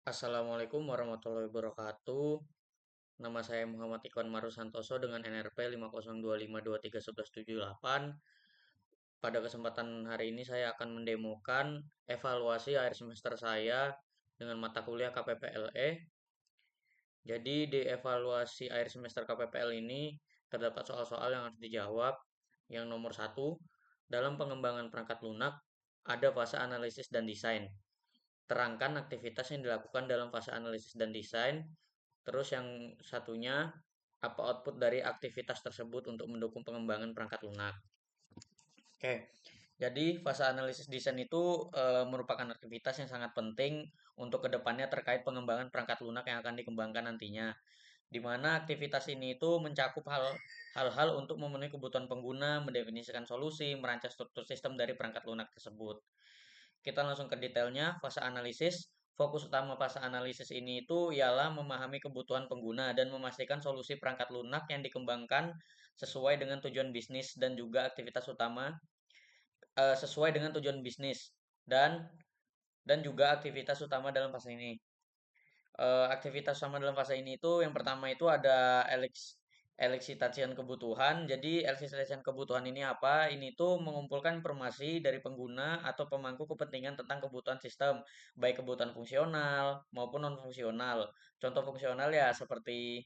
Assalamualaikum warahmatullahi wabarakatuh. Nama saya Muhammad Ikhwan Marus Santoso dengan NRP 50252311178. Pada kesempatan hari ini saya akan mendemokan evaluasi akhir semester saya dengan mata kuliah KPPLE. Jadi di evaluasi akhir semester KPPL ini terdapat soal-soal yang harus dijawab. Yang nomor satu, dalam pengembangan perangkat lunak ada fase analisis dan desain. Terangkan aktivitas yang dilakukan dalam fase analisis dan desain. Terus yang satunya, apa output dari aktivitas tersebut untuk mendukung pengembangan perangkat lunak. Oke, jadi fase analisis desain itu merupakan aktivitas yang sangat penting untuk kedepannya terkait pengembangan perangkat lunak yang akan dikembangkan nantinya. Di mana aktivitas ini itu mencakup hal-hal untuk memenuhi kebutuhan pengguna, mendefinisikan solusi, merancang struktur sistem dari perangkat lunak tersebut. Kita langsung ke detailnya, fase analisis. Fokus utama fase analisis ini itu ialah memahami kebutuhan pengguna dan memastikan solusi perangkat lunak yang dikembangkan sesuai dengan tujuan bisnis dan juga aktivitas utama sesuai dengan tujuan bisnis dan juga aktivitas utama dalam fase ini. Aktivitas utama dalam fase ini itu yang pertama itu ada eleksitasian kebutuhan. Jadi eleksitasian kebutuhan ini apa? Ini tuh mengumpulkan informasi dari pengguna atau pemangku kepentingan tentang kebutuhan sistem, baik kebutuhan fungsional maupun non fungsional. Contoh fungsional ya seperti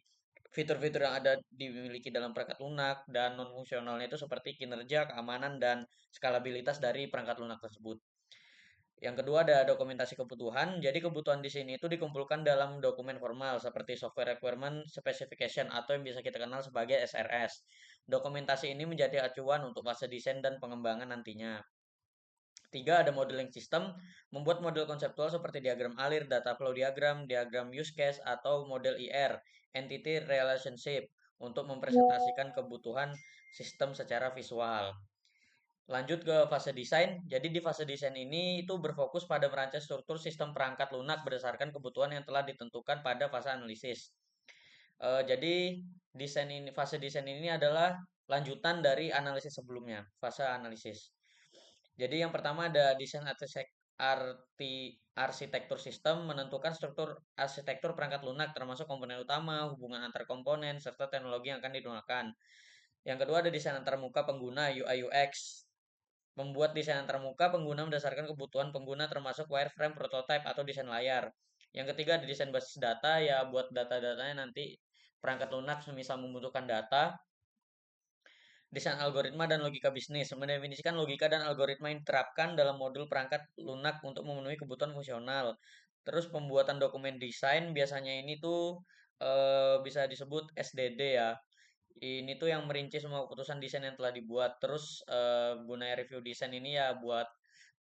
fitur-fitur yang ada dimiliki dalam perangkat lunak, dan non fungsionalnya itu seperti kinerja, keamanan, dan skalabilitas dari perangkat lunak tersebut. Yang kedua ada dokumentasi kebutuhan. Jadi kebutuhan di sini itu dikumpulkan dalam dokumen formal seperti Software Requirement Specification atau yang bisa kita kenal sebagai SRS. Dokumentasi ini menjadi acuan untuk fase desain dan pengembangan nantinya. Tiga, ada modeling sistem, membuat model konseptual seperti diagram alir, data flow diagram, diagram use case, atau model IR, Entity Relationship, untuk mempresentasikan kebutuhan sistem secara visual. Lanjut ke fase desain. Jadi di fase desain ini itu berfokus pada merancang struktur sistem perangkat lunak berdasarkan kebutuhan yang telah ditentukan pada fase analisis. Jadi fase desain ini adalah lanjutan dari analisis sebelumnya, fase analisis. Jadi yang pertama ada desain arsitektur sistem, menentukan struktur arsitektur perangkat lunak termasuk komponen utama, hubungan antar komponen, serta teknologi yang akan digunakan. Yang kedua ada desain antarmuka pengguna UI UX, membuat desain antarmuka pengguna berdasarkan kebutuhan pengguna termasuk wireframe, prototype, atau desain layar. Yang ketiga ada desain basis data, ya buat data-datanya nanti perangkat lunak misal membutuhkan data. Desain algoritma dan logika bisnis, mendefinisikan logika dan algoritma yang diterapkan dalam modul perangkat lunak untuk memenuhi kebutuhan fungsional. Terus pembuatan dokumen desain, biasanya ini tuh bisa disebut SDD ya. Ini tuh yang merinci semua keputusan desain yang telah dibuat. Terus gunanya review desain ini ya buat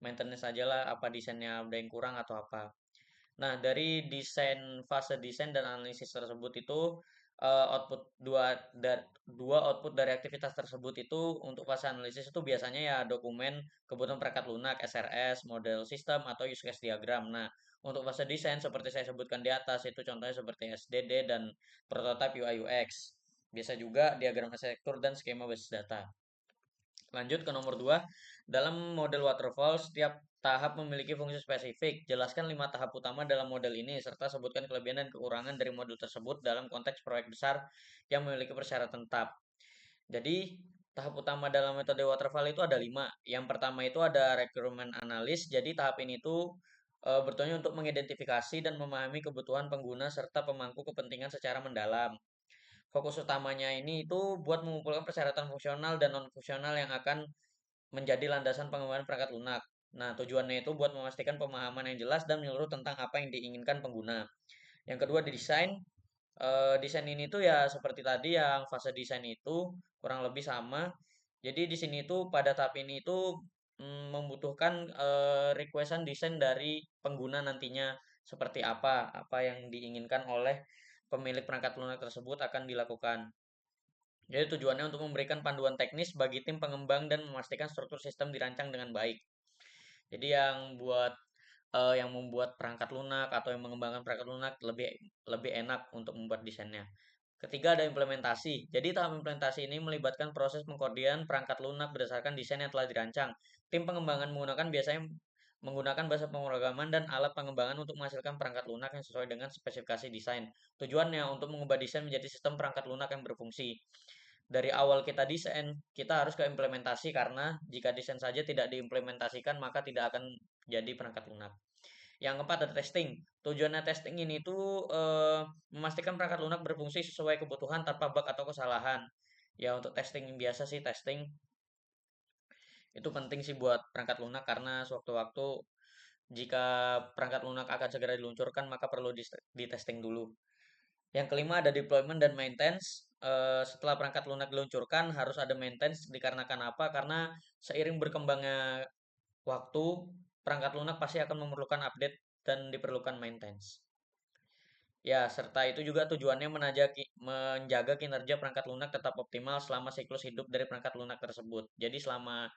maintenance aja lah, apa desainnya ada yang kurang atau apa. Nah, dari fase desain dan analisis tersebut itu output dua output dari aktivitas tersebut itu untuk fase analisis itu biasanya ya dokumen kebutuhan perangkat lunak, SRS, model sistem, atau use case diagram. Nah, untuk fase desain seperti saya sebutkan di atas itu contohnya seperti SDD dan prototype UI UX. Biasa juga diagram arsitektur dan skema basis data. Lanjut ke nomor 2. Dalam model waterfall, setiap tahap memiliki fungsi spesifik. Jelaskan 5 tahap utama dalam model ini, serta sebutkan kelebihan dan kekurangan dari model tersebut dalam konteks proyek besar yang memiliki persyaratan tetap. Jadi, tahap utama dalam metode waterfall itu ada 5. Yang pertama itu ada requirement analysis. Jadi, tahap ini itu bertujuan untuk mengidentifikasi dan memahami kebutuhan pengguna serta pemangku kepentingan secara mendalam. Fokus utamanya ini itu buat mengumpulkan persyaratan fungsional dan non-fungsional yang akan menjadi landasan pengembangan perangkat lunak. Nah, tujuannya itu buat memastikan pemahaman yang jelas dan menyeluruh tentang apa yang diinginkan pengguna. Yang kedua, di desain. Desain ini tuh ya seperti tadi yang fase desain itu kurang lebih sama. Jadi di sini tuh pada tahap ini itu membutuhkan requestan desain dari pengguna nantinya seperti apa yang diinginkan oleh pemilik perangkat lunak tersebut akan dilakukan. Jadi tujuannya untuk memberikan panduan teknis bagi tim pengembang dan memastikan struktur sistem dirancang dengan baik. Jadi yang membuat perangkat lunak atau yang mengembangkan perangkat lunak lebih lebih enak untuk membuat desainnya. Ketiga ada implementasi. Jadi tahap implementasi ini melibatkan proses pengkodean perangkat lunak berdasarkan desain yang telah dirancang. Tim pengembangan menggunakan biasanya menggunakan bahasa pemrograman dan alat pengembangan untuk menghasilkan perangkat lunak yang sesuai dengan spesifikasi desain. Tujuannya untuk mengubah desain menjadi sistem perangkat lunak yang berfungsi. Dari awal kita desain, kita harus ke implementasi karena jika desain saja tidak diimplementasikan maka tidak akan jadi perangkat lunak. Yang keempat ada testing. Tujuannya testing ini tuh memastikan perangkat lunak berfungsi sesuai kebutuhan tanpa bug atau kesalahan. Ya untuk testing biasa sih testing itu penting sih buat perangkat lunak karena sewaktu-waktu jika perangkat lunak akan segera diluncurkan maka perlu di testing dulu. Yang kelima ada deployment dan maintenance. Setelah perangkat lunak diluncurkan harus ada maintenance dikarenakan apa? Karena seiring berkembangnya waktu, perangkat lunak pasti akan memerlukan update dan diperlukan maintenance. Ya, serta itu juga tujuannya menjaga kinerja perangkat lunak tetap optimal selama siklus hidup dari perangkat lunak tersebut. Jadi selama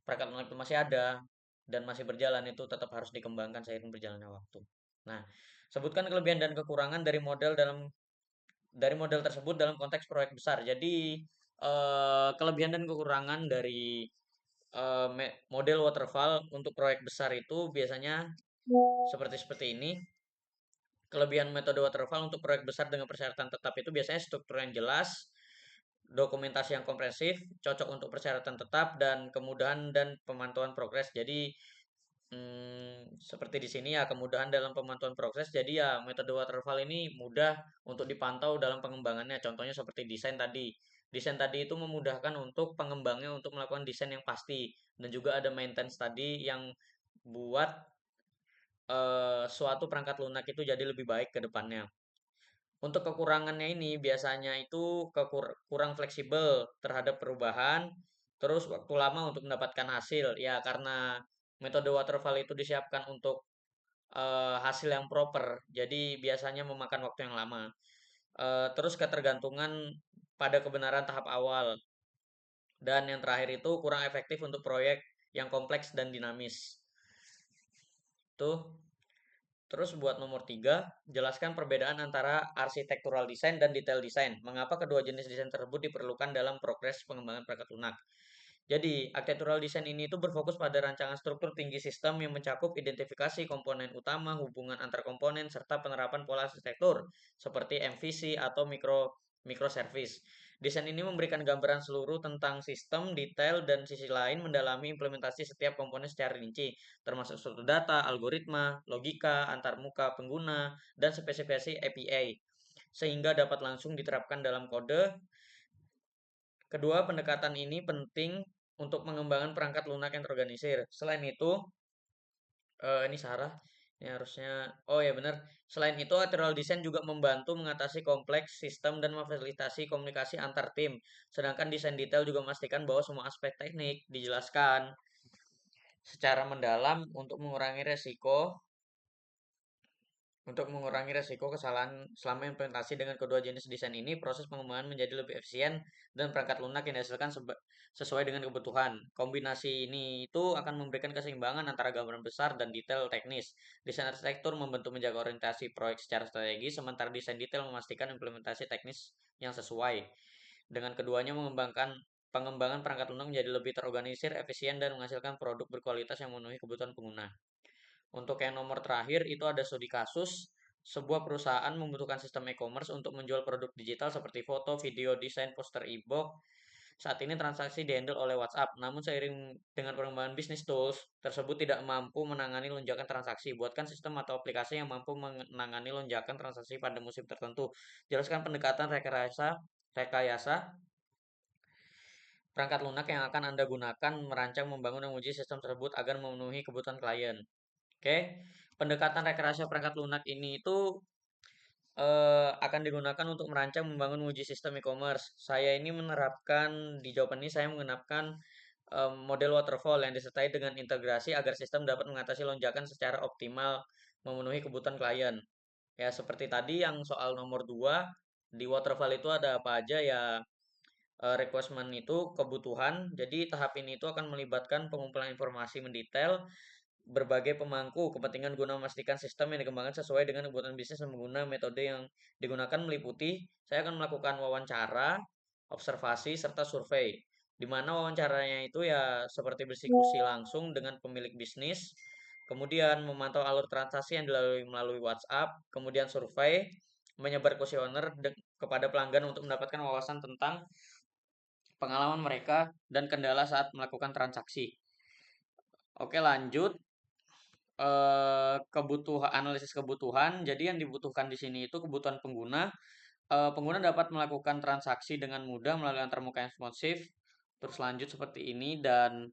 perangkat lunak itu masih ada dan masih berjalan itu tetap harus dikembangkan seiring berjalannya waktu. Nah, sebutkan kelebihan dan kekurangan dari model tersebut dalam konteks proyek besar. Jadi kelebihan dan kekurangan dari model waterfall untuk proyek besar itu biasanya seperti seperti ini. Kelebihan metode waterfall untuk proyek besar dengan persyaratan tetap itu biasanya struktur yang jelas, dokumentasi yang komprehensif, cocok untuk persyaratan tetap, dan kemudahan dan pemantauan progres. Jadi seperti di sini ya kemudahan dalam pemantauan progres. Jadi ya metode waterfall ini mudah untuk dipantau dalam pengembangannya. Contohnya seperti desain tadi. Desain tadi itu memudahkan untuk pengembangnya untuk melakukan desain yang pasti dan juga ada maintenance tadi yang buat suatu perangkat lunak itu jadi lebih baik ke depannya. Untuk kekurangannya ini biasanya itu kurang fleksibel terhadap perubahan, terus waktu lama untuk mendapatkan hasil. Ya karena metode waterfall itu disiapkan untuk hasil yang proper, jadi biasanya memakan waktu yang lama. Terus ketergantungan pada kebenaran tahap awal. Dan yang terakhir itu kurang efektif untuk proyek yang kompleks dan dinamis. Tuh. Terus buat nomor 3, jelaskan perbedaan antara arsitektural design dan detail design. Mengapa kedua jenis desain tersebut diperlukan dalam progres pengembangan perangkat lunak. Jadi, architectural design ini itu berfokus pada rancangan struktur tinggi sistem yang mencakup identifikasi komponen utama, hubungan antar komponen, serta penerapan pola arsitektur seperti MVC atau microservice. Desain ini memberikan gambaran seluruh tentang sistem, detail, dan sisi lain mendalami implementasi setiap komponen secara rinci, termasuk struktur data, algoritma, logika, antarmuka pengguna, dan spesifikasi API, sehingga dapat langsung diterapkan dalam kode. Kedua, pendekatan ini penting untuk pengembangan perangkat lunak yang terorganisir. Selain itu, ini Sarah, ini harusnya, oh ya benar. Selain itu, lateral design juga membantu mengatasi kompleks sistem dan memfasilitasi komunikasi antar tim. Sedangkan desain detail juga memastikan bahwa semua aspek teknik dijelaskan secara mendalam untuk mengurangi resiko kesalahan selama implementasi dengan kedua jenis desain ini, proses pengembangan menjadi lebih efisien dan perangkat lunak yang dihasilkan sesuai dengan kebutuhan. Kombinasi ini itu akan memberikan keseimbangan antara gambaran besar dan detail teknis. Desain arsitektur membantu menjaga orientasi proyek secara strategis, sementara desain detail memastikan implementasi teknis yang sesuai. Dengan keduanya pengembangan perangkat lunak menjadi lebih terorganisir, efisien, dan menghasilkan produk berkualitas yang memenuhi kebutuhan pengguna. Untuk yang nomor terakhir itu ada studi kasus. Sebuah perusahaan membutuhkan sistem e-commerce untuk menjual produk digital seperti foto, video, desain, poster, e-book. Saat ini transaksi dihandle oleh WhatsApp. Namun seiring dengan perkembangan bisnis tools tersebut tidak mampu menangani lonjakan transaksi. Buatkan sistem atau aplikasi yang mampu menangani lonjakan transaksi pada musim tertentu. Jelaskan pendekatan rekayasa perangkat lunak yang akan Anda gunakan merancang, membangun, dan menguji sistem tersebut agar memenuhi kebutuhan klien. Oke, pendekatan rekayasa perangkat lunak ini itu akan digunakan untuk merancang, membangun, menguji sistem e-commerce. Saya ini menerapkan di jawaban ini saya menggunakan model waterfall yang disertai dengan integrasi agar sistem dapat mengatasi lonjakan secara optimal, memenuhi kebutuhan klien. Ya seperti tadi yang soal nomor 2 di waterfall itu ada apa aja ya. Requirement itu kebutuhan. Jadi tahap ini itu akan melibatkan pengumpulan informasi mendetail berbagai pemangku kepentingan guna memastikan sistem yang dikembangkan sesuai dengan kebutuhan bisnis dan pengguna. Metode yang digunakan meliputi, saya akan melakukan wawancara, observasi, serta survei. Di mana wawancaranya itu ya seperti berdiskusi langsung dengan pemilik bisnis, kemudian memantau alur transaksi yang dilalui melalui WhatsApp, kemudian survei, menyebar kuesioner kepada pelanggan untuk mendapatkan wawasan tentang pengalaman mereka dan kendala saat melakukan transaksi. Oke, lanjut. Kebutuhan analisis kebutuhan. Jadi yang dibutuhkan di sini itu kebutuhan pengguna. Pengguna dapat melakukan transaksi dengan mudah melalui antarmuka yang responsif. Terus lanjut seperti ini dan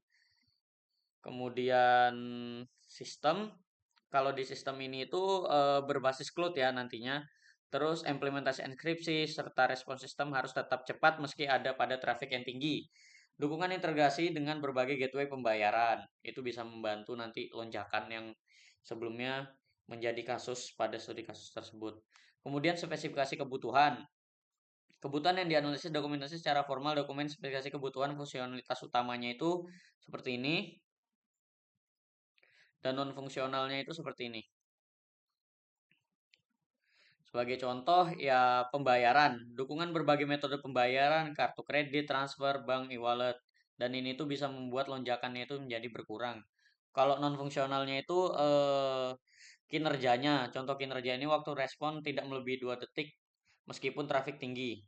kemudian sistem. Kalau di sistem ini itu berbasis cloud ya nantinya. Terus implementasi enkripsi serta respons sistem harus tetap cepat meski ada pada traffic yang tinggi. Dukungan integrasi dengan berbagai gateway pembayaran. Itu bisa membantu nanti lonjakan yang sebelumnya menjadi kasus pada studi kasus tersebut. Kemudian spesifikasi kebutuhan. Kebutuhan yang dianalisis dokumentasi secara formal, dokumen spesifikasi kebutuhan fungsionalitas utamanya itu seperti ini dan non fungsionalnya itu seperti ini. Sebagai contoh ya pembayaran, dukungan berbagai metode pembayaran, kartu kredit, transfer, bank, e-wallet, dan ini tuh bisa membuat lonjakannya itu menjadi berkurang. Kalau non fungsionalnya itu kinerjanya, contoh kinerja ini waktu respon tidak melebihi 2 detik meskipun traffic tinggi.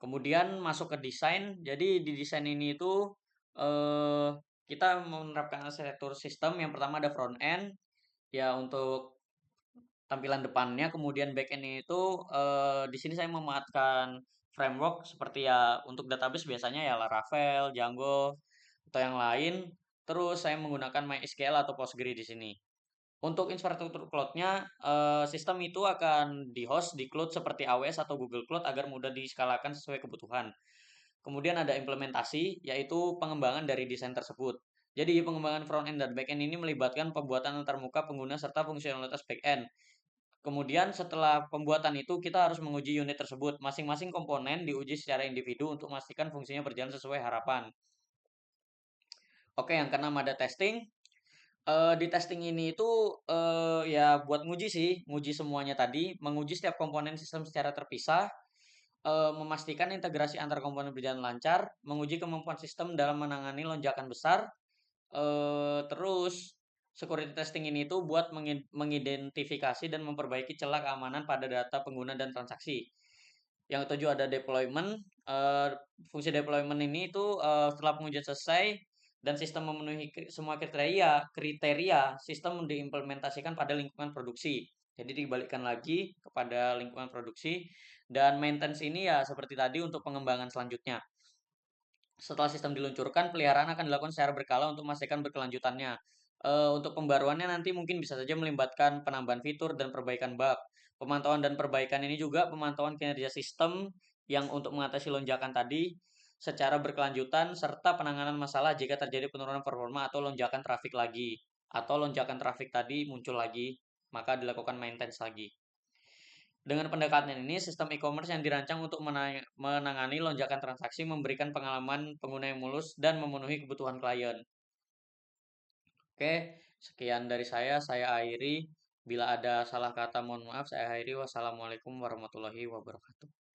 Kemudian masuk ke desain. Jadi di desain ini itu eh, kita menerapkan arsitektur sistem. Yang pertama ada front end ya untuk tampilan depannya, kemudian back end itu di sini saya memanfaatkan framework seperti ya untuk database biasanya ya Laravel, Django atau yang lain. Terus saya menggunakan MySQL atau Postgre di sini. Untuk infrastruktur cloud-nya, sistem itu akan di-host di cloud seperti AWS atau Google Cloud agar mudah diskalakan sesuai kebutuhan. Kemudian ada implementasi, yaitu pengembangan dari desain tersebut. Jadi pengembangan front end dan back end ini melibatkan pembuatan antarmuka pengguna serta fungsionalitas back end. Kemudian setelah pembuatan itu kita harus menguji unit tersebut. Masing-masing komponen diuji secara individu untuk memastikan fungsinya berjalan sesuai harapan. Oke, yang keenam ada testing. Di testing ini itu ya buat nguji sih, nguji semuanya tadi, menguji setiap komponen sistem secara terpisah, memastikan integrasi antar komponen berjalan lancar, menguji kemampuan sistem dalam menangani lonjakan besar, terus security testing ini tuh buat mengidentifikasi dan memperbaiki celah keamanan pada data pengguna dan transaksi. Yang ketujuh ada deployment. Fungsi deployment ini itu setelah pengujian selesai dan sistem memenuhi semua kriteria sistem diimplementasikan pada lingkungan produksi. Jadi dibalikkan lagi kepada lingkungan produksi dan maintenance ini ya seperti tadi untuk pengembangan selanjutnya. Setelah sistem diluncurkan, peliharaan akan dilakukan secara berkala untuk memastikan berkelanjutannya. Untuk pembaruannya nanti mungkin bisa saja melibatkan penambahan fitur dan perbaikan bug. Pemantauan dan perbaikan ini juga pemantauan kinerja sistem yang untuk mengatasi lonjakan tadi secara berkelanjutan serta penanganan masalah jika terjadi penurunan performa atau lonjakan traffic lagi atau lonjakan traffic tadi muncul lagi, maka dilakukan maintenance lagi. Dengan pendekatan ini, sistem e-commerce yang dirancang untuk menangani lonjakan transaksi memberikan pengalaman pengguna yang mulus dan memenuhi kebutuhan klien. Oke, sekian dari saya akhiri. Bila ada salah kata, mohon maaf, saya akhiri. Wassalamualaikum warahmatullahi wabarakatuh.